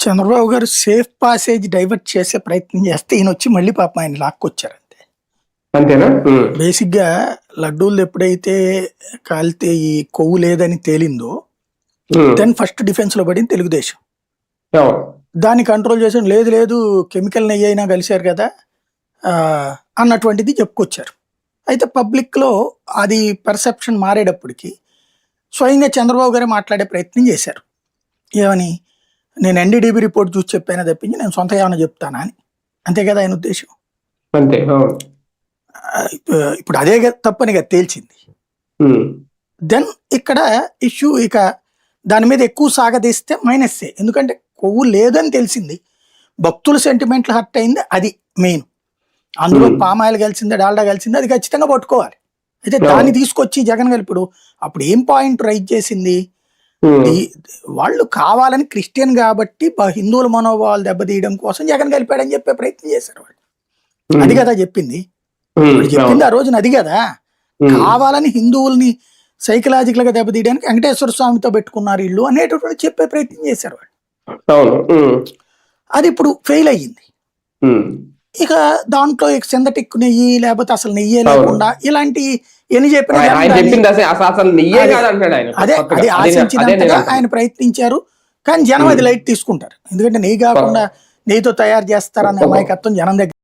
చంద్రబాబు గారు safe passage divert చేసే ప్రయత్నం చేస్తే ఈయనొచ్చి మళ్ళీ పాపం ఆయన లాక్కొచ్చారు అంతే. అంతేనా? బేసిక్‌గా లడ్డూలు ఎప్పుడైతే కాలితే ఈ కొవ్వు లేదని తేలిందో దెన్ ఫస్ట్ డిఫెన్స్‌లో పడింది తెలుగుదేశం. అవును. దాన్ని కంట్రోల్ చేసాం. లేదు లేదు కెమికల్ నెయ్యి అయినా కలిశారు కదా అన్నటువంటిది చెప్పుకొచ్చారు. అయితే పబ్లిక్‌లో అది పర్సెప్షన్ మారేటప్పటికి స్వయంగా చంద్రబాబు గారే మాట్లాడే ప్రయత్నం చేశారు. ఏమని? నేను ఎన్డీడీబీ రిపోర్ట్ చూసి చెప్పానే తప్పించి నేను సొంత ఏమైనా చెప్తానా అని. అంతే కదా ఆయన ఉద్దేశం. అంతే. ఇప్పుడు అదే తప్పని కదా తేల్చింది. దెన్ ఇక్కడ ఇష్యూ ఇక దాని మీద ఎక్కువ సాగదీస్తే మైనస్సే. ఎందుకంటే కొవ్వు లేదని తెలిసింది, భక్తుల సెంటిమెంట్లు హర్ట్ అయింది, అది మెయిన్. అందులో పామాయిల్ కలిసిందే, డాల్డా కలిసిందే, అది ఖచ్చితంగా పట్టుకోవాలి. అయితే దాన్ని తీసుకొచ్చి జగన్ గెలుపుడు అప్పుడు ఏం పాయింట్ రైజ్ చేసింది? వాళ్ళు కావాలని క్రిస్టియన్ కాబట్టి హిందువుల మనోభావాలు దెబ్బతీయడం కోసం జగన్ గెలిపాడని చెప్పే ప్రయత్నం చేశారు వాళ్ళు. అది కదా చెప్పింది. చెప్పింది ఆ రోజున అది కదా. కావాలని హిందువుల్ని సైకలాజికల్ గా దెబ్బతీయడానికి వెంకటేశ్వర స్వామితో పెట్టుకున్నారు ఇల్లు అనేటటువంటి చెప్పే ప్రయత్నం చేశారు వాళ్ళు. అది ఇప్పుడు ఫెయిల్ అయ్యింది. ఇక దాంట్లో సింథటిక్ నెయ్యి లేకపోతే అసలు నెయ్యే లేకుండా ఇలాంటి ఎన్ని చెప్పినా అదే అది ఆశించినంతగా ఆయన ప్రయత్నించారు. కానీ జనం అది లైట్ తీసుకుంటారు. ఎందుకంటే నెయ్యి కాకుండా నెయ్యితో తయారు చేస్తారన్న అమాయకత్వం జనం దగ్గర